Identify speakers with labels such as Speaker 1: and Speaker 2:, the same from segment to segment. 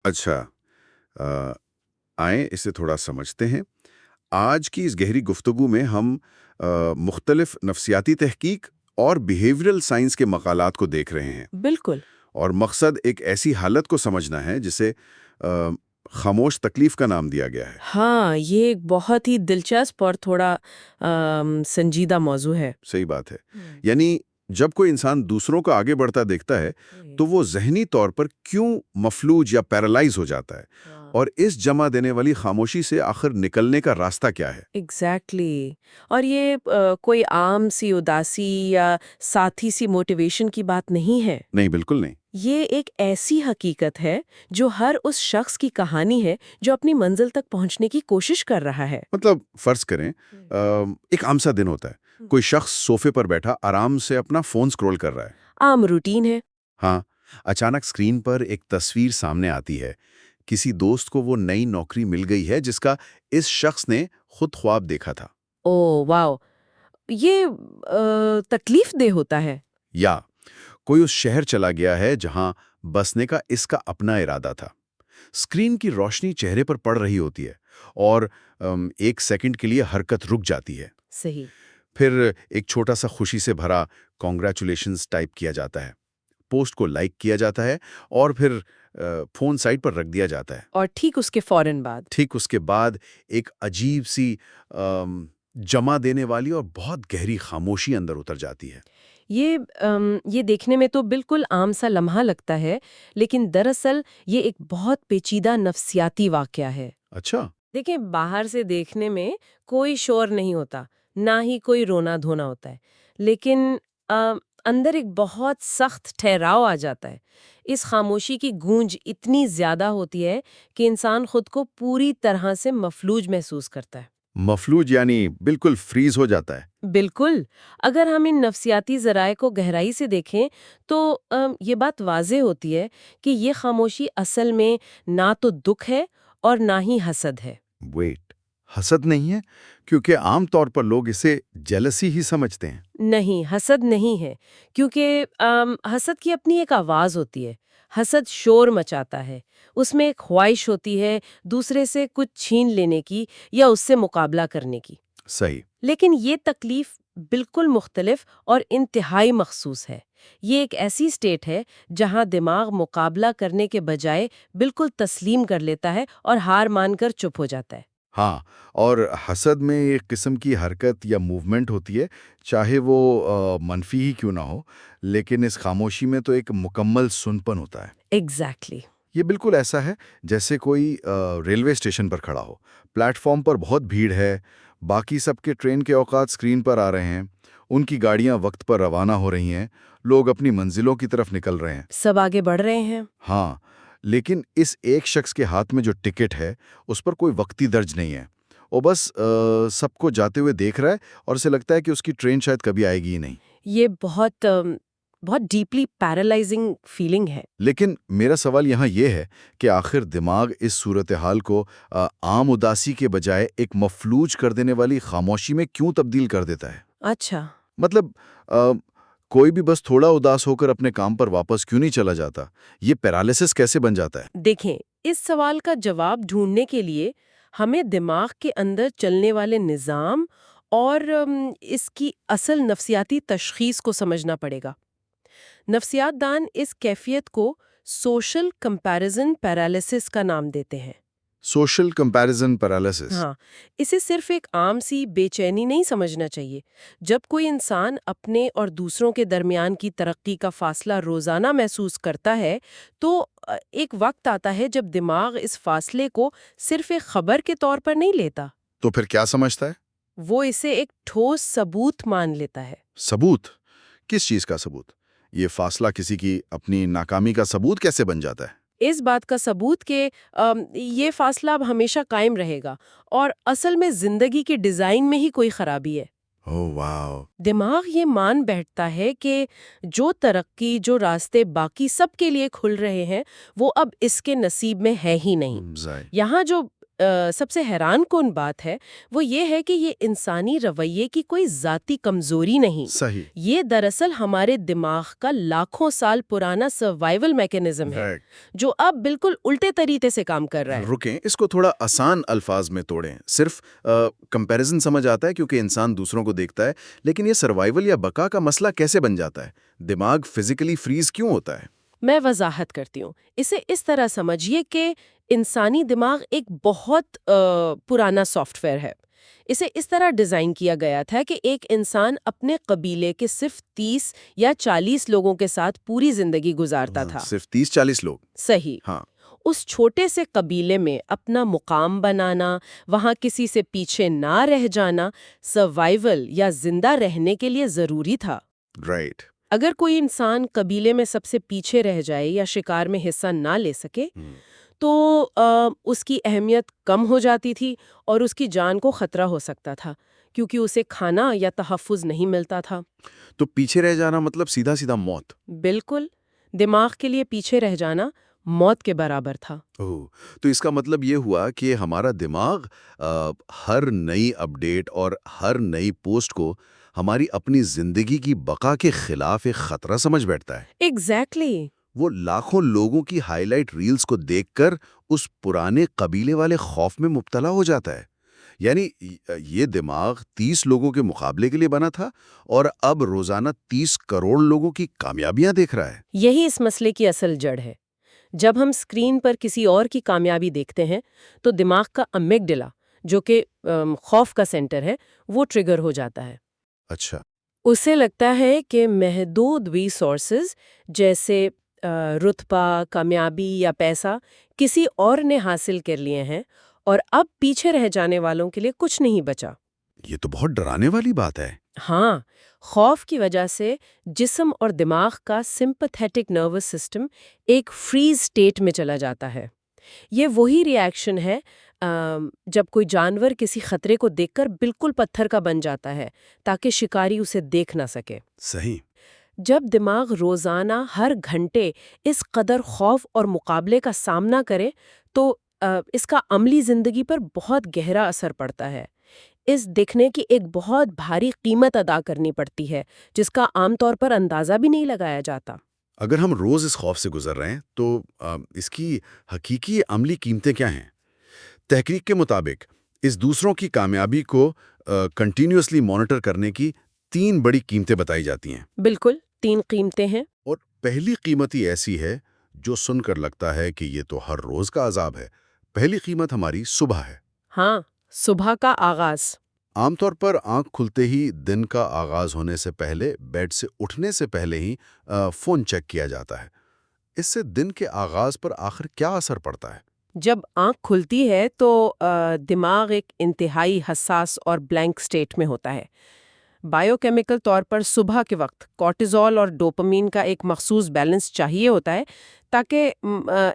Speaker 1: اچھا، آ، آئیں اسے تھوڑا سمجھتے ہیں۔ آج کی اس گہری گفتگو میں ہم مختلف نفسیاتی تحقیق اور بیہیورل سائنس کے مقالات کو دیکھ رہے ہیں،
Speaker 2: بالکل.
Speaker 1: اور مقصد ایک ایسی حالت کو سمجھنا ہے جسے آ، خاموش تکلیف کا نام دیا گیا ہے۔
Speaker 2: ہاں، یہ ایک بہت ہی دلچسپ اور تھوڑا سنجیدہ موضوع ہے.
Speaker 1: صحیح بات ہے۔ یعنی جب کوئی انسان دوسروں کو آگے بڑھتا دیکھتا ہے تو وہ ذہنی طور پر کیوں مفلوج یا پیرالائز ہو جاتا ہے، اور اس جمع دینے والی خاموشی سے آخر نکلنے کا راستہ کیا ہے؟
Speaker 2: ایگزیکٹلی. اور یہ کوئی عام سی اداسی یا ساتھی سی موٹیویشن کی بات نہیں ہے.
Speaker 1: نہیں، بالکل نہیں۔
Speaker 2: یہ ایک ایسی حقیقت ہے جو ہر اس شخص کی کہانی ہے جو اپنی منزل تک پہنچنے کی کوشش کر رہا ہے.
Speaker 1: مطلب فرض کریں ایک عام سا دن ہوتا ہے، کوئی شخص صوفے پر بیٹھا آرام سے اپنا فون سکرول کر رہا ہے۔
Speaker 2: عام روٹین ہے.
Speaker 1: ہاں، اچانک سکرین پر ایک تصویر سامنے آتی ہے، کسی دوست کو وہ نئی نوکری مل گئی ہے جس کا اس شخص نے خود خواب دیکھا تھا۔
Speaker 2: او واو، یہ تکلیف دہ ہوتا ہے.
Speaker 1: یا کوئی اس شہر چلا گیا ہے جہاں بسنے کا اس کا اپنا ارادہ تھا۔ سکرین کی روشنی چہرے پر پڑ رہی ہوتی ہے اور ایک سیکنڈ کے لیے حرکت رک جاتی ہے۔
Speaker 2: صحیح.
Speaker 1: پھر ایک چھوٹا سا خوشی سے بھرا کانگریچولیشنز ٹائپ کیا جاتا ہے، پوسٹ کو لائک کیا جاتا ہے اور پھر فون سائٹ پر رکھ دیا جاتا ہے۔
Speaker 2: اور ٹھیک اس کے فوراً بعد
Speaker 1: ٹھیک اس کے بعد ایک عجیب سی جمع دینے والی اور بہت گہری خاموشی اندر اتر جاتی ہے۔
Speaker 2: یہ دیکھنے میں تو بالکل عام سا لمحہ لگتا ہے، لیکن دراصل یہ ایک بہت پیچیدہ نفسیاتی واقعہ ہے۔
Speaker 1: اچھا۔
Speaker 2: دیکھیں، باہر سے دیکھنے میں کوئی شور نہیں ہوتا، نہ ہی کوئی رونا دھونا ہوتا ہے، لیکن اندر ایک بہت سخت ٹھہراؤ آ جاتا ہے۔ اس خاموشی کی گونج اتنی زیادہ ہوتی ہے کہ انسان خود کو پوری طرح سے مفلوج محسوس کرتا ہے۔
Speaker 1: مفلوج یعنی بالکل فریز ہو جاتا ہے۔
Speaker 2: بالکل. اگر ہم ان نفسیاتی ذرائع کو گہرائی سے دیکھیں تو یہ بات واضح ہوتی ہے کہ یہ خاموشی اصل میں نہ تو دکھ ہے اور نہ ہی حسد ہے.
Speaker 1: ویٹ، حسد نہیں ہے؟ کیونکہ عام طور پر لوگ اسے جیلسی ہی سمجھتے ہیں۔
Speaker 2: نہیں، حسد نہیں ہے، کیونکہ حسد کی اپنی ایک آواز ہوتی ہے. حسد شور مچاتا ہے، اس میں ایک خواہش ہوتی ہے دوسرے سے کچھ چھین لینے کی یا اس سے مقابلہ کرنے کی.
Speaker 1: صحیح۔
Speaker 2: لیکن یہ تکلیف بالکل مختلف اور انتہائی مخصوص ہے. یہ ایک ایسی سٹیٹ ہے جہاں دماغ مقابلہ کرنے کے بجائے بالکل تسلیم کر لیتا ہے اور ہار مان کر چپ ہو جاتا ہے.
Speaker 1: ہاں، اور حسد میں ایک قسم کی حرکت یا موومنٹ ہوتی ہے، چاہے وہ منفی ہی کیوں نہ ہو، لیکن اس خاموشی میں تو ایک مکمل سنپن ہوتا ہے۔
Speaker 2: ایگزیکٹلی.
Speaker 1: یہ بالکل ایسا ہے جیسے کوئی ریلوے اسٹیشن پر کھڑا ہو، پلیٹ فارم پر بہت بھیڑ ہے، باقی سب کے ٹرین کے اوقات سکرین پر آ رہے ہیں، ان کی گاڑیاں وقت پر روانہ ہو رہی ہیں، لوگ اپنی منزلوں کی طرف نکل رہے ہیں،
Speaker 2: سب آگے بڑھ رہے ہیں.
Speaker 1: ہاں، لیکن اس ایک شخص کے ہاتھ میں جو ٹکٹ ہے اس پر کوئی وقتی درج نہیں ہے، وہ بس سب کو جاتے ہوئے دیکھ رہا ہے اور اسے لگتا ہے کہ اس کی ٹرین شاید کبھی آئے گی ہی نہیں۔
Speaker 2: یہ بہت ڈیپلی پیرالائزنگ فیلنگ ہے.
Speaker 1: لیکن میرا سوال یہاں یہ ہے کہ آخر دماغ اس صورتحال کو عام اداسی کے بجائے ایک مفلوج کر دینے والی خاموشی میں کیوں تبدیل کر دیتا ہے؟
Speaker 2: اچھا.
Speaker 1: مطلب کوئی بھی بس تھوڑا اداس ہو کر اپنے کام پر واپس کیوں نہیں چلا جاتا؟ یہ پیرالائسس کیسے بن جاتا ہے؟
Speaker 2: دیکھیں، اس سوال کا جواب ڈھونڈنے کے لیے ہمیں دماغ کے اندر چلنے والے نظام اور اس کی اصل نفسیاتی تشخیص کو سمجھنا پڑے گا. نفسیات دان اس کیفیت کو سوشل کمپیریزن پیرالائسس کا نام دیتے ہیں.
Speaker 1: Social comparison paralysis?
Speaker 2: ہاں، اسے صرف ایک عام سی بے چینی نہیں سمجھنا چاہیے. جب کوئی انسان اپنے اور دوسروں کے درمیان کی ترقی کا فاصلہ روزانہ محسوس کرتا ہے تو ایک وقت آتا ہے جب دماغ اس فاصلے کو صرف ایک خبر کے طور پر نہیں لیتا.
Speaker 1: تو پھر کیا سمجھتا ہے؟
Speaker 2: وہ اسے ایک ٹھوس ثبوت مان لیتا ہے.
Speaker 1: ثبوت؟ کس چیز کا ثبوت؟ یہ فاصلہ کسی کی اپنی ناکامی کا ثبوت کیسے بن جاتا ہے؟
Speaker 2: اس بات کا ثبوت کہ یہ فاصلہ اب ہمیشہ قائم رہے گا اور اصل میں زندگی کے ڈیزائن میں ہی کوئی خرابی ہے.
Speaker 1: اوہ واو!
Speaker 2: دماغ یہ مان بیٹھتا ہے کہ جو ترقی، جو راستے باقی سب کے لیے کھل رہے ہیں وہ اب اس کے نصیب میں ہے ہی نہیں. یہاں جو سب سے حیران کن بات ہے وہ یہ ہے کہ یہ انسانی رویے کی کوئی ذاتی کمزوری نہیں،
Speaker 1: صحیح.
Speaker 2: یہ دراصل ہمارے دماغ کا لاکھوں سال پرانا سروائیول میکینزم ہے
Speaker 1: Right.
Speaker 2: جو اب بالکل الٹے طریقے سے کام کر رہا ہے۔
Speaker 3: رکیں، اس کو تھوڑا آسان الفاظ میں توڑیں، صرف کمپیریزن سمجھ آتا ہے کیونکہ انسان دوسروں کو دیکھتا ہے، لیکن یہ سروائیول یا بقا کا مسئلہ کیسے بن جاتا ہے؟ دماغ فزیکلی فریز کیوں ہوتا ہے؟
Speaker 2: میں وضاحت کرتی ہوں، اسے اس طرح سمجھیے کہ انسانی دماغ ایک بہت پرانا سافٹ ویئر ہے۔ اسے اس طرح ڈیزائن کیا گیا تھا کہ ایک انسان اپنے قبیلے کے صرف 30 یا 40 لوگوں کے ساتھ پوری زندگی گزارتا تھا۔
Speaker 3: صرف 30-40 لوگ؟
Speaker 2: صحیح۔
Speaker 3: ہاں۔
Speaker 2: اس چھوٹے سے قبیلے میں اپنا مقام بنانا، وہاں کسی سے پیچھے نہ رہ جانا، سروائیول یا زندہ رہنے کے لیے ضروری تھا۔
Speaker 3: رائٹ۔
Speaker 2: اگر کوئی انسان قبیلے میں سب سے پیچھے رہ جائے یا شکار میں حصہ نہ لے سکے تو اس کی اہمیت کم ہو جاتی تھی اور اس کی جان کو خطرہ ہو سکتا تھا کیونکہ اسے کھانا یا تحفظ نہیں ملتا تھا۔
Speaker 3: تو پیچھے رہ جانا مطلب سیدھا سیدھا موت؟
Speaker 2: بالکل، دماغ کے لیے پیچھے رہ جانا موت کے برابر تھا۔
Speaker 3: تو اس کا مطلب یہ ہوا کہ ہمارا دماغ ہر نئی اپڈیٹ اور ہر نئی پوسٹ کو ہماری اپنی زندگی کی بقا کے خلاف ایک خطرہ سمجھ بیٹھتا ہے۔
Speaker 2: ایگزیکٹلی۔
Speaker 3: وہ لاکھوں لوگوں کی ہائی لائٹ ریلز کو دیکھ کر اس پرانے قبیلے والے خوف میں مبتلا ہو جاتا ہے۔ یعنی یہ دماغ 30 لوگوں کے مقابلے کے لیے بنا تھا اور اب روزانہ 30 کروڑ لوگوں کی کامیابیاں دیکھ رہا ہے۔
Speaker 2: یہی اس مسئلے کی اصل جڑ ہے۔ جب ہم اسکرین پر کسی اور کی کامیابی دیکھتے ہیں تو دماغ کا امیگڈلا، جو کہ خوف کا سینٹر ہے، وہ ٹریگر ہو جاتا ہے۔
Speaker 3: اچھا۔
Speaker 2: اسے لگتا ہے کہ محدود ریسورسز جیسے رتبہ، کامیابی یا پیسہ کسی اور نے حاصل کر لیے ہیں اور اب پیچھے رہ جانے والوں کے لیے کچھ نہیں بچا۔
Speaker 3: یہ تو بہت ڈرانے والی بات ہے۔
Speaker 2: ہاں، خوف کی وجہ سے جسم اور دماغ کا سمپتھیٹک نروس سسٹم ایک فریز سٹیٹ میں چلا جاتا ہے۔ یہ وہی ری ایکشن ہے جب کوئی جانور کسی خطرے کو دیکھ کر بالکل پتھر کا بن جاتا ہے تاکہ شکاری اسے دیکھ نہ سکے۔
Speaker 3: صحیح۔
Speaker 2: جب دماغ روزانہ ہر گھنٹے اس قدر خوف اور مقابلے کا سامنا کرے تو اس کا عملی زندگی پر بہت گہرا اثر پڑتا ہے۔ اس دیکھنے کی ایک بہت بھاری قیمت ادا کرنی پڑتی ہے جس کا عام طور پر اندازہ بھی نہیں لگایا جاتا۔
Speaker 3: اگر ہم روز اس خوف سے گزر رہے ہیں تو اس کی حقیقی عملی قیمتیں کیا ہیں؟ تحقیق کے مطابق اس دوسروں کی کامیابی کو کنٹینیوسلی مانیٹر کرنے کی 3 بڑی قیمتیں بتائی جاتی ہیں۔
Speaker 2: بالکل، 3 قیمتیں ہیں۔
Speaker 3: اور پہلی قیمت ہی ایسی ہے جو سن کر لگتا ہے کہ یہ تو ہر روز کا عذاب ہے۔ پہلی قیمت ہماری صبح ہے۔
Speaker 2: ہاں، صبح کا آغاز۔
Speaker 3: عام طور پر آنکھ کھلتے ہی دن کا آغاز ہونے سے پہلے، بیڈ سے اٹھنے سے پہلے ہی فون چیک کیا جاتا ہے۔ اس سے دن کے آغاز پر آخر کیا اثر پڑتا ہے؟
Speaker 2: جب آنکھ کھلتی ہے تو دماغ ایک انتہائی حساس اور بلینک سٹیٹ میں ہوتا ہے۔ بائیو کیمیکل طور پر صبح کے وقت کورٹیزول اور ڈوپامین کا ایک مخصوص بیلنس چاہیے ہوتا ہے تاکہ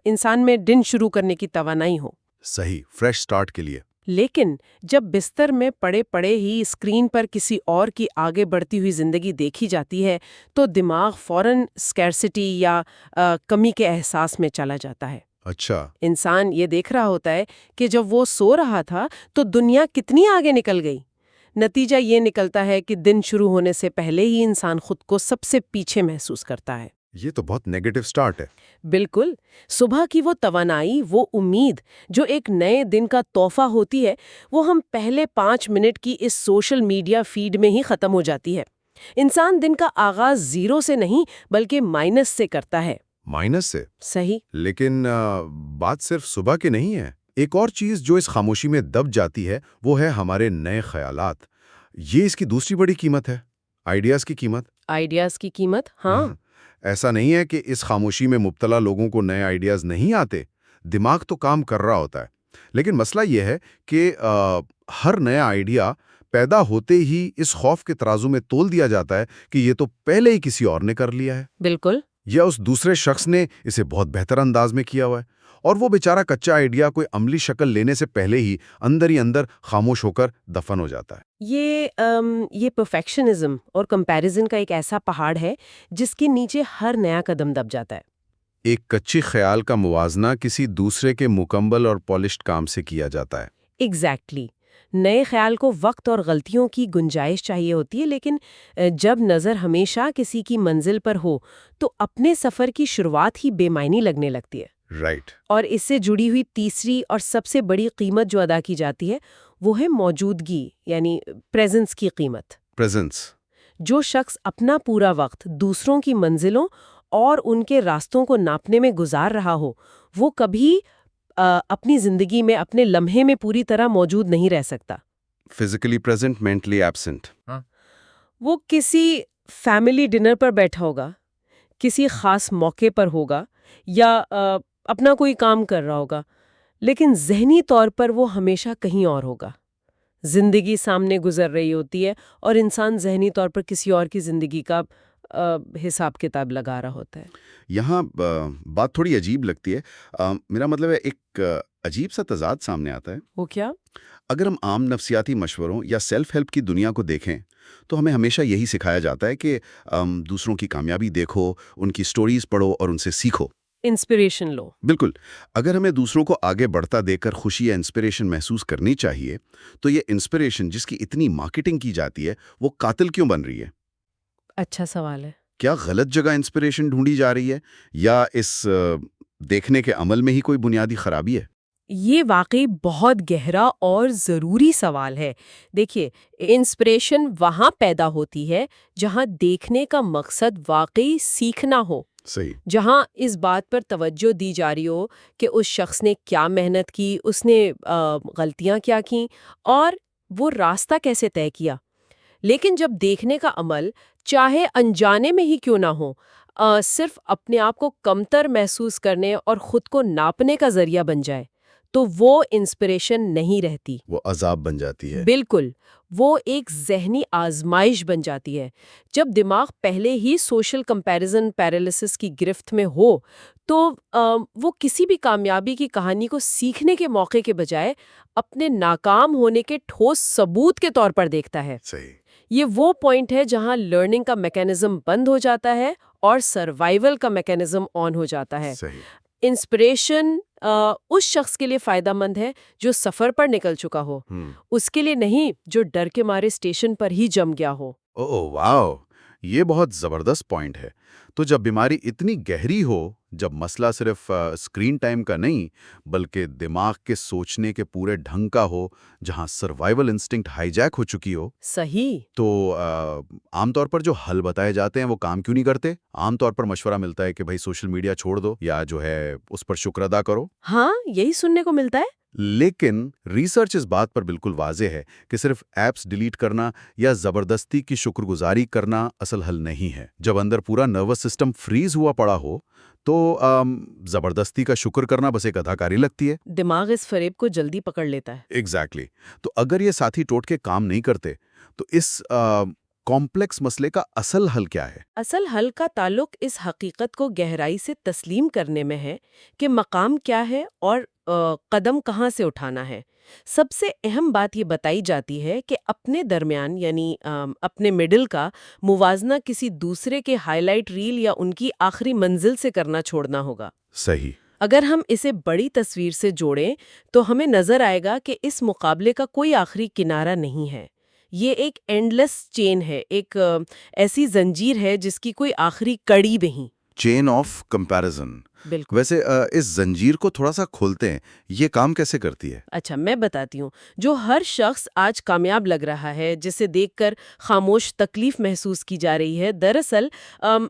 Speaker 2: انسان میں دن شروع کرنے کی توانائی ہو۔
Speaker 3: صحیح، فریش سٹارٹ کے لیے۔
Speaker 2: لیکن جب بستر میں پڑے پڑے ہی اسکرین پر کسی اور کی آگے بڑھتی ہوئی زندگی دیکھی جاتی ہے تو دماغ فوراً اسکیرسٹی یا کمی کے احساس میں چلا جاتا ہے۔
Speaker 3: اچھا۔
Speaker 2: انسان یہ دیکھ رہا ہوتا ہے کہ جب وہ سو رہا تھا تو دنیا کتنی آگے نکل گئی۔ نتیجہ یہ نکلتا ہے کہ دن شروع ہونے سے پہلے ہی انسان خود کو سب سے پیچھے محسوس کرتا ہے۔
Speaker 3: یہ تو بہت نیگیٹو سٹارٹ ہے۔
Speaker 2: بالکل، صبح کی وہ توانائی، وہ امید جو ایک نئے دن کا تحفہ ہوتی ہے، وہ ہم پہلے 5 منٹ کی اس سوشل میڈیا فیڈ میں ہی ختم ہو جاتی ہے۔ انسان دن کا آغاز 0 سے نہیں بلکہ مائنس سے کرتا ہے۔
Speaker 3: مائنس سے؟
Speaker 2: صحیح۔
Speaker 3: لیکن بات صرف صبح کی نہیں ہے۔ ایک اور چیز جو اس خاموشی میں دب جاتی ہے وہ ہے ہمارے نئے خیالات۔ یہ اس کی دوسری بڑی قیمت ہے، آئیڈیاز کی قیمت۔
Speaker 2: آئیڈیاز کی قیمت، ہاں۔
Speaker 3: ایسا نہیں ہے کہ اس خاموشی میں مبتلا لوگوں کو نئے آئیڈیاز نہیں آتے، دماغ تو کام کر رہا ہوتا ہے، لیکن مسئلہ یہ ہے کہ ہر نیا آئیڈیا پیدا ہوتے ہی اس خوف کے ترازو میں تول دیا جاتا ہے کہ یہ تو پہلے ہی کسی اور نے کر لیا ہے،
Speaker 2: بالکل،
Speaker 3: یا اس دوسرے شخص نے اسے بہت بہتر انداز میں کیا ہوا ہے، اور وہ بیچارہ کچا آئیڈیا کوئی عملی شکل لینے سے پہلے ہی اندر خاموش ہو کر دفن ہو جاتا ہے۔
Speaker 2: یہ پرفیکشنزم اور کمپیریزن کا ایک ایسا پہاڑ ہے جس کے نیچے ہر نیا قدم دب جاتا ہے۔
Speaker 3: ایک کچی خیال کا موازنہ کسی دوسرے کے مکمل اور پالشڈ کام سے کیا جاتا ہے۔
Speaker 2: ایگزیکٹلی نئے خیال کو وقت اور غلطیوں کی گنجائش چاہیے ہوتی ہے، لیکن جب نظر ہمیشہ کسی کی منزل پر ہو تو اپنے سفر کی شروعات ہی بے معنی لگنے لگتی ہے۔
Speaker 3: رائٹ۔
Speaker 2: اور اس سے جڑی ہوئی تیسری اور سب سے بڑی قیمت جو ادا کی جاتی ہے وہ ہے موجودگی، یعنی پریزنس کی قیمت۔
Speaker 3: پریزنس۔
Speaker 2: جو شخص اپنا پورا وقت دوسروں کی منزلوں اور ان کے راستوں کو ناپنے میں گزار رہا ہو، وہ کبھی اپنی زندگی میں اپنے لمحے میں پوری طرح موجود نہیں رہ سکتا۔
Speaker 3: Physically present, mentally absent.
Speaker 2: وہ کسی فیملی ڈنر پر بیٹھا ہوگا، کسی خاص موقع پر ہوگا، یا اپنا کوئی کام کر رہا ہوگا، لیکن ذہنی طور پر وہ ہمیشہ کہیں اور ہوگا۔ زندگی سامنے گزر رہی ہوتی ہے اور انسان ذہنی طور پر کسی اور کی زندگی کا حساب کتاب لگا رہا ہوتا ہے۔
Speaker 1: یہاں بات تھوڑی عجیب لگتی ہے۔ میرا مطلب ہے ایک عجیب سا تضاد سامنے آتا ہے۔
Speaker 2: وہ کیا؟
Speaker 1: اگر ہم عام نفسیاتی مشوروں یا سیلف ہیلپ کی دنیا کو دیکھیں تو ہمیں ہمیشہ یہی سکھایا جاتا ہے کہ دوسروں کی کامیابی دیکھو، ان کی سٹوریز پڑھو اور ان سے سیکھو۔
Speaker 2: انسپریشن لو۔
Speaker 1: بالکل۔ اگر ہمیں دوسروں کو آگے بڑھتا دیکھ کر خوشی یا انسپریشن محسوس کرنی چاہیے تو یہ انسپریشن جس کی اتنی مارکیٹنگ کی جاتی ہے وہ قاتل کیوں بن رہی ہے؟
Speaker 2: اچھا سوال ہے۔
Speaker 1: کیا غلط جگہ انسپریشن ڈھونڈی جا رہی ہے یا اس دیکھنے کے عمل میں ہی کوئی بنیادی خرابی ہے؟
Speaker 2: یہ واقعی بہت گہرا اور ضروری سوال ہے۔ دیکھیے، انسپریشن وہاں پیدا ہوتی ہے جہاں دیکھنے کا مقصد واقعی سیکھنا ہو،
Speaker 1: صحیح۔
Speaker 2: جہاں اس بات پر توجہ دی جا رہی ہو کہ اس شخص نے کیا محنت کی، اس نے غلطیاں کیا کیں اور وہ راستہ کیسے طے کیا۔ لیکن جب دیکھنے کا عمل چاہے انجانے میں ہی کیوں نہ ہو، صرف اپنے آپ کو کمتر محسوس کرنے اور خود کو ناپنے کا ذریعہ بن جائے تو وہ انسپریشن نہیں رہتی،
Speaker 1: وہ عذاب بن جاتی ہے۔
Speaker 2: بالکل، وہ ایک ذہنی آزمائش بن جاتی ہے۔ جب دماغ پہلے ہی سوشل کمپیریزن پیرالیسس کی گرفت میں ہو تو وہ کسی بھی کامیابی کی کہانی کو سیکھنے کے موقع کے بجائے اپنے ناکام ہونے کے ٹھوس ثبوت کے طور پر دیکھتا ہے۔
Speaker 1: صحیح۔
Speaker 2: یہ وہ پوائنٹ ہے جہاں لرننگ کا میکینزم بند ہو جاتا ہے اور سروائیول کا میکینزم آن ہو جاتا ہے۔
Speaker 1: صحیح۔
Speaker 2: انسپریشن اس شخص کے لیے فائدہ مند ہے جو سفر پر نکل چکا ہو، اس کے لیے نہیں جو ڈر کے مارے اسٹیشن پر ہی جم گیا ہو۔
Speaker 1: اوہ واو، یہ بہت زبردست پوائنٹ ہے۔ تو جب بیماری اتنی گہری ہو، جب مسئلہ صرف اسکرین ٹائم کا نہیں بلکہ دماغ کے سوچنے کے پورے ڈھنگ کا ہو، جہاں سروائیول انسٹنکٹ ہائی جیک ہو چکی ہو،
Speaker 2: صحیح۔
Speaker 1: تو عام طور پر جو حل بتائے جاتے ہیں وہ کام کیوں نہیں کرتے؟ عام طور پر مشورہ ملتا ہے کہ بھائی سوشل میڈیا چھوڑ دو یا جو ہے اس پر شکر ادا کرو۔
Speaker 2: ہاں، یہی سننے کو ملتا ہے۔
Speaker 1: لیکن ریسرچ اس بات پر بالکل واضح ہے کہ صرف ایپس ڈیلیٹ کرنا یا زبردستی کی شکر گزاری کرنا اصل حل نہیں ہے۔ جب اندر پورا نروس سسٹم فریز ہوا پڑا ہو تو زبردستی کا شکر کرنا بس ایک اداکاری لگتی ہے۔
Speaker 2: دماغ اس فریب کو جلدی پکڑ لیتا ہے۔
Speaker 1: ایگزیکٹلی۔ تو اگر یہ ساتھی ٹوٹکے کام نہیں کرتے تو اس کمپلیکس مسئلے کا اصل حل کیا ہے؟
Speaker 2: اصل حل کا تعلق اس حقیقت کو گہرائی سے تسلیم کرنے میں ہے کہ مقام کیا ہے اور قدم کہاں سے اٹھانا ہے۔ سب سے اہم بات یہ بتائی جاتی ہے کہ اپنے درمیان یعنی اپنے مڈل کا موازنہ کسی دوسرے کے ہائی لائٹ ریل یا ان کی آخری منزل سے کرنا چھوڑنا ہوگا۔
Speaker 1: صحیح۔
Speaker 2: اگر ہم اسے بڑی تصویر سے جوڑیں تو ہمیں نظر آئے گا کہ اس مقابلے کا کوئی آخری کنارہ نہیں ہے۔ یہ ایک اینڈلیس چین ہے، ایک ایسی زنجیر ہے جس کی کوئی آخری کڑی نہیں۔
Speaker 1: Chain of comparison.
Speaker 2: بالکل۔
Speaker 1: ویسے اس زنجیر کو تھوڑا سا کھولتے ہیں، یہ کام کیسے کرتی ہے؟
Speaker 2: اچھا، میں بتاتی ہوں۔ جو ہر شخص آج کامیاب لگ رہا ہے، جسے دیکھ کر خاموش تکلیف محسوس کی جا رہی ہے، دراصل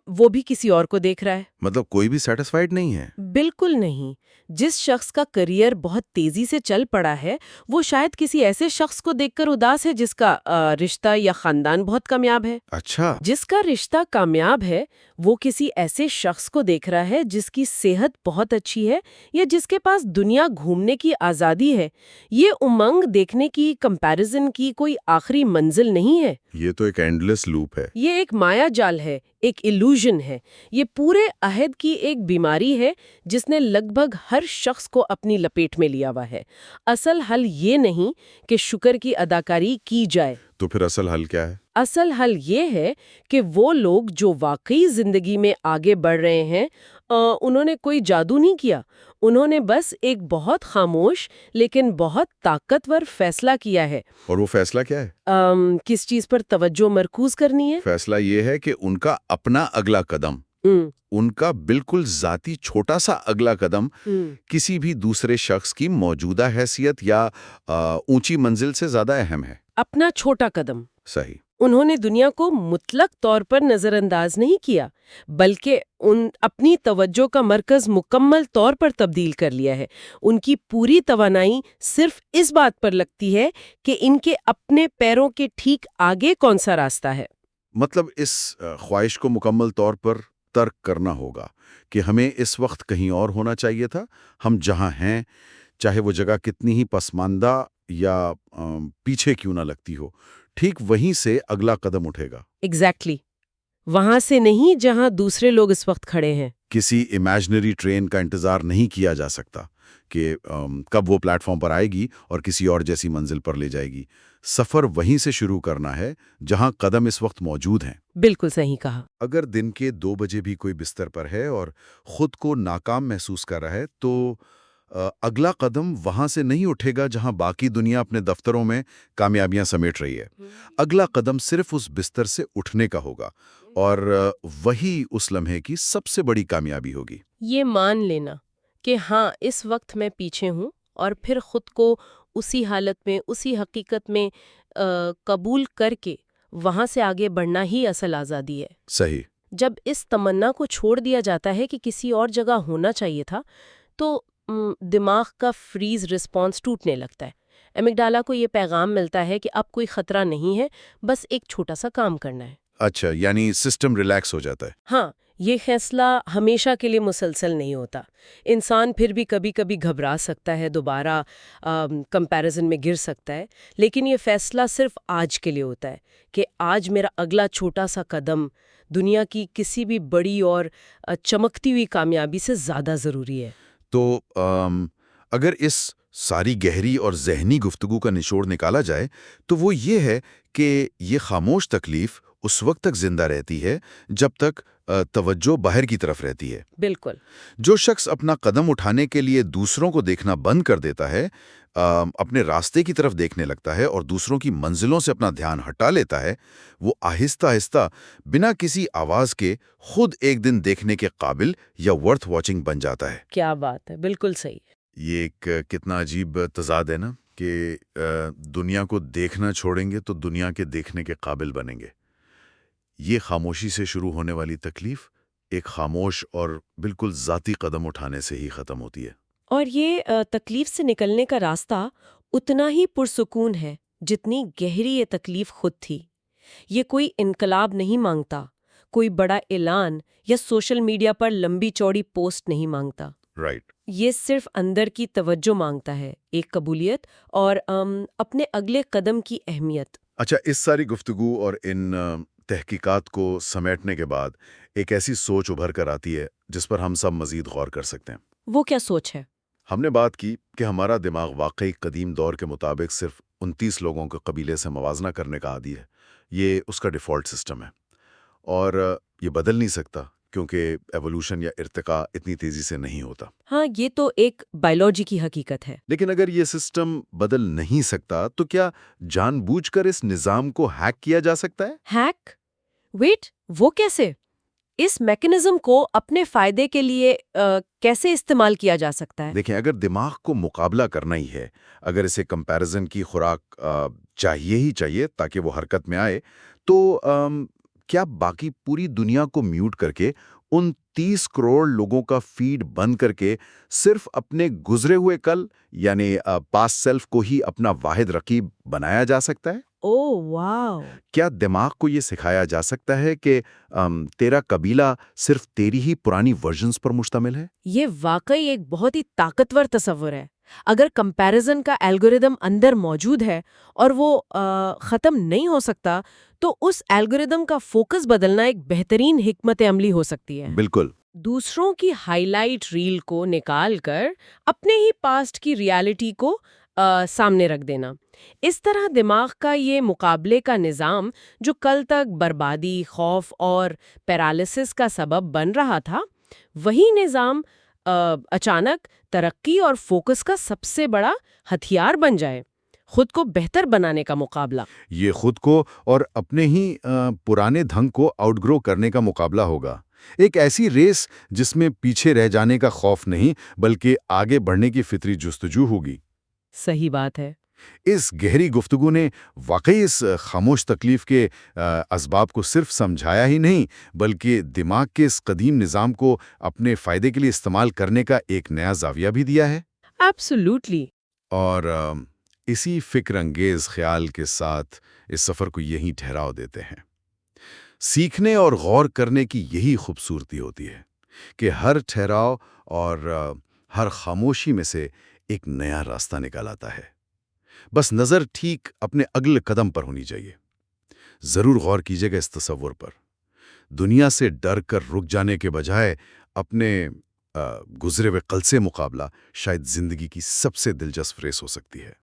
Speaker 2: وہ بھی کسی اور کو دیکھ رہا ہے۔
Speaker 1: مطلب کوئی بھی سیٹسفائیڈ نہیں ہے؟
Speaker 2: بالکل نہیں۔ جس شخص کا کریئر بہت تیزی سے چل پڑا ہے، وہ شاید کسی ایسے شخص کو دیکھ کر اداس ہے جس کا رشتہ یا خاندان بہت کامیاب ہے۔
Speaker 1: اچھا۔
Speaker 2: جس کا رشتہ کامیاب ہے وہ کسی ایسے شخص کو دیکھ رہا ہے جس کی صحت بہت اچھی ہے یا جس کے پاس دنیا گھومنے کی آزادی ہے۔ یہ امنگ دیکھنے کی، کمپیریزن کی کوئی آخری منزل نہیں ہے۔
Speaker 1: یہ تو ایک اینڈلیس لوپ ہے۔
Speaker 2: یہ ایک مایا جال ہے، ایک ایلوژن ہے۔ یہ پورے عہد کی ایک بیماری ہے جس نے لگ بھگ ہر شخص کو اپنی لپیٹ میں لیا ہوا ہے۔ اصل حل یہ نہیں کہ شکر کی اداکاری کی جائے۔
Speaker 1: تو پھر اصل حل کیا ہے؟
Speaker 2: اصل حل یہ ہے کہ وہ لوگ جو واقعی زندگی میں آگے بڑھ رہے ہیں انہوں نے کوئی جادو نہیں کیا، انہوں نے بس ایک بہت خاموش لیکن بہت طاقتور فیصلہ کیا ہے۔
Speaker 1: اور وہ فیصلہ کیا ہے؟
Speaker 2: کس چیز پر توجہ مرکوز کرنی ہے؟
Speaker 1: فیصلہ یہ ہے کہ ان کا اپنا اگلا قدم، ان کا بالکل ذاتی چھوٹا سا اگلا قدم کسی بھی دوسرے شخص کی موجودہ حیثیت یا اونچی منزل سے زیادہ اہم ہے۔
Speaker 2: اپنا چھوٹا قدم۔
Speaker 1: صحیح۔
Speaker 2: انہوں نے دنیا کو مطلق طور پر نظر انداز نہیں کیا، بلکہ اپنی توجہ کا مرکز مکمل طور پر تبدیل کر لیا ہے۔ ان کی پوری توانائی صرف اس بات پر لگتی ہے کہ ان کے اپنے پیروں کے ٹھیک آگے کون سا راستہ ہے۔
Speaker 1: مطلب اس خواہش کو مکمل طور پر ترک کرنا ہوگا کہ ہمیں اس وقت کہیں اور ہونا چاہیے تھا۔ ہم جہاں ہیں، چاہے وہ جگہ کتنی ہی پسماندہ یا پیچھے کیوں نہ لگتی ہو، ٹھیک وہیں سے اگلا قدم اٹھے گا۔
Speaker 2: ایگزیکٹلی، وہاں سے نہیں جہاں دوسرے لوگ اس وقت کھڑے ہیں۔
Speaker 1: کسی امیجنری ٹرین کا انتظار نہیں کیا جا سکتا کہ کب وہ پلیٹ فارم پر آئے گی اور کسی اور جیسی منزل پر لے جائے گی۔ سفر وہیں سے شروع کرنا ہے جہاں قدم اس وقت موجود ہیں۔
Speaker 2: بالکل صحیح کہا۔
Speaker 1: اگر دن کے 2 بجے بھی کوئی بستر پر ہے اور خود کو ناکام محسوس کر رہا ہے تو اگلا قدم وہاں سے نہیں اٹھے گا جہاں باقی دنیا اپنے دفتروں میں کامیابیاں سمیٹ رہی ہے۔ اگلا قدم صرف اس بستر سے اٹھنے کا ہوگا، اور وہی اس لمحے کی سب سے بڑی کامیابی ہوگی۔
Speaker 2: یہ مان لینا کہ ہاں اس وقت میں پیچھے ہوں، اور پھر خود کو اسی حالت میں، اسی حقیقت میں قبول کر کے وہاں سے آگے بڑھنا ہی اصل آزادی ہے۔
Speaker 1: صحیح۔
Speaker 2: جب اس تمنا کو چھوڑ دیا جاتا ہے کہ کسی اور جگہ ہونا چاہیے تھا، تو دماغ کا فریز رسپانس ٹوٹنے لگتا ہے۔ ایمگڈالا کو یہ پیغام ملتا ہے کہ اب کوئی خطرہ نہیں ہے، بس ایک چھوٹا سا کام کرنا ہے۔
Speaker 1: اچھا، یعنی سسٹم ریلیکس ہو جاتا ہے۔
Speaker 2: ہاں، یہ فیصلہ ہمیشہ کے لیے مسلسل نہیں ہوتا۔ انسان پھر بھی کبھی کبھی گھبرا سکتا ہے، دوبارہ کمپیریزن میں گر سکتا ہے، لیکن یہ فیصلہ صرف آج کے لیے ہوتا ہے کہ آج میرا اگلا چھوٹا سا قدم دنیا کی کسی بھی بڑی اور چمکتی ہوئی کامیابی سے زیادہ ضروری ہے۔
Speaker 1: تو اگر اس ساری گہری اور ذہنی گفتگو کا نچوڑ نکالا جائے تو وہ یہ ہے کہ یہ خاموش تکلیف اس وقت تک زندہ رہتی ہے جب تک توجہ باہر کی طرف رہتی ہے۔
Speaker 2: بالکل۔
Speaker 1: جو شخص اپنا قدم اٹھانے کے لیے دوسروں کو دیکھنا بند کر دیتا ہے، اپنے راستے کی طرف دیکھنے لگتا ہے اور دوسروں کی منزلوں سے اپنا دھیان ہٹا لیتا ہے، وہ آہستہ آہستہ بنا کسی آواز کے خود ایک دن دیکھنے کے قابل یا ورتھ واچنگ بن جاتا ہے۔
Speaker 2: کیا بات ہے، بالکل صحیح۔
Speaker 1: یہ ایک کتنا عجیب تضاد ہے نا کہ دنیا کو دیکھنا چھوڑیں گے تو دنیا کے دیکھنے کے قابل بنیں گے۔ یہ خاموشی سے شروع ہونے والی تکلیف ایک خاموش اور بالکل ذاتی قدم اٹھانے سے ہی ختم ہوتی ہے۔
Speaker 2: اور یہ تکلیف سے نکلنے کا راستہ اتنا ہی پرسکون ہے جتنی گہری یہ تکلیف خود تھی۔ یہ کوئی انقلاب نہیں مانگتا، کوئی بڑا اعلان یا سوشل میڈیا پر لمبی چوڑی پوسٹ نہیں مانگتا۔
Speaker 1: رائٹ۔
Speaker 2: یہ صرف اندر کی توجہ مانگتا ہے، ایک قبولیت اور اپنے اگلے قدم کی اہمیت۔
Speaker 1: اچھا، اس ساری گفتگو اور ان تحقیقات کو سمیٹنے کے بعد ایک ایسی سوچ ابھر کر آتی ہے جس پر ہم سب مزید غور کر سکتے ہیں۔
Speaker 2: وہ کیا سوچ ہے؟
Speaker 1: ہم نے بات کی کہ ہمارا دماغ واقعی قدیم دور کے مطابق صرف 29 لوگوں کے قبیلے سے موازنہ کرنے کا عادی ہے۔ یہ اس کا ڈیفالٹ سسٹم ہے اور یہ بدل نہیں سکتا کیونکہ ایوولوشن یا ارتقاء اتنی تیزی سے نہیں ہوتا۔
Speaker 2: ہاں، یہ تو ایک بائیولوجی کی حقیقت ہے۔
Speaker 1: لیکن اگر یہ سسٹم بدل نہیں سکتا تو کیا جان بوجھ کر اس نظام کو ہیک کیا جا سکتا ہے؟
Speaker 2: ہیک؟ ویٹ، وہ کیسے؟ اس میکنزم کو اپنے فائدے کے لیے کیسے استعمال کیا جا سکتا ہے؟
Speaker 1: دیکھیں، اگر دماغ کو مقابلہ کرنا ہی ہے، اگر اسے کمپیریزن کی خوراک چاہیے ہی چاہیے تاکہ وہ حرکت میں آئے، تو کیا باقی پوری دنیا کو میوٹ کر کے ان 30 کروڑ لوگوں کا فیڈ بند کر کے صرف اپنے گزرے ہوئے کل یعنی پاسٹ سیلف کو ہی اپنا واحد رقیب بنایا جا سکتا ہے؟
Speaker 2: اوہ واو!
Speaker 1: کیا دماغ کو یہ سکھایا جا سکتا ہے کہ تیرا قبیلہ صرف تیری ہی پرانی ورژنز پر مشتمل ہے؟
Speaker 2: یہ واقعی ایک بہت ہی طاقتور تصور ہے۔ اگر کمپیریزن کا الگوریدم اندر موجود ہے اور وہ ختم نہیں ہو سکتا، تو اس الگوریدم کا فوکس بدلنا ایک بہترین حکمت عملی ہو سکتی ہے۔
Speaker 1: بالکل۔
Speaker 2: دوسروں کی ہائی لائٹ ریل کو نکال کر اپنے ہی پاسٹ کی ریالٹی کو سامنے رکھ دینا۔ اس طرح دماغ کا یہ مقابلے کا نظام جو کل تک بربادی، خوف اور پیرالسس کا سبب بن رہا تھا، وہی نظام اچانک ترقی اور فوکس کا سب سے بڑا ہتھیار بن جائے، خود کو بہتر بنانے کا مقابلہ۔
Speaker 1: یہ خود کو اور اپنے ہی پرانے دھنگ کو آؤٹ گرو کرنے کا مقابلہ ہوگا، ایک ایسی ریس جس میں پیچھے رہ جانے کا خوف نہیں بلکہ آگے بڑھنے کی فطری جستجو ہوگی۔
Speaker 2: صحیح بات ہے۔
Speaker 1: اس گہری گفتگو نے واقعی اس خاموش تکلیف کے اسباب کو صرف سمجھایا ہی نہیں بلکہ دماغ کے اس قدیم نظام کو اپنے فائدے کے لیے استعمال کرنے کا ایک نیا زاویہ بھی دیا ہے۔
Speaker 2: ایبسولوٹلی۔
Speaker 1: اور اسی فکر انگیز خیال کے ساتھ اس سفر کو یہیں ٹھہراؤ دیتے ہیں۔ سیکھنے اور غور کرنے کی یہی خوبصورتی ہوتی ہے کہ ہر ٹھہراؤ اور ہر خاموشی میں سے ایک نیا راستہ نکال آتا ہے۔ بس نظر ٹھیک اپنے اگلے قدم پر ہونی چاہیے۔ ضرور غور کیجیے گا اس تصور پر۔ دنیا سے ڈر کر رک جانے کے بجائے اپنے گزرے ہوئے کل سے مقابلہ شاید زندگی کی سب سے دلچسپ ریس ہو سکتی ہے۔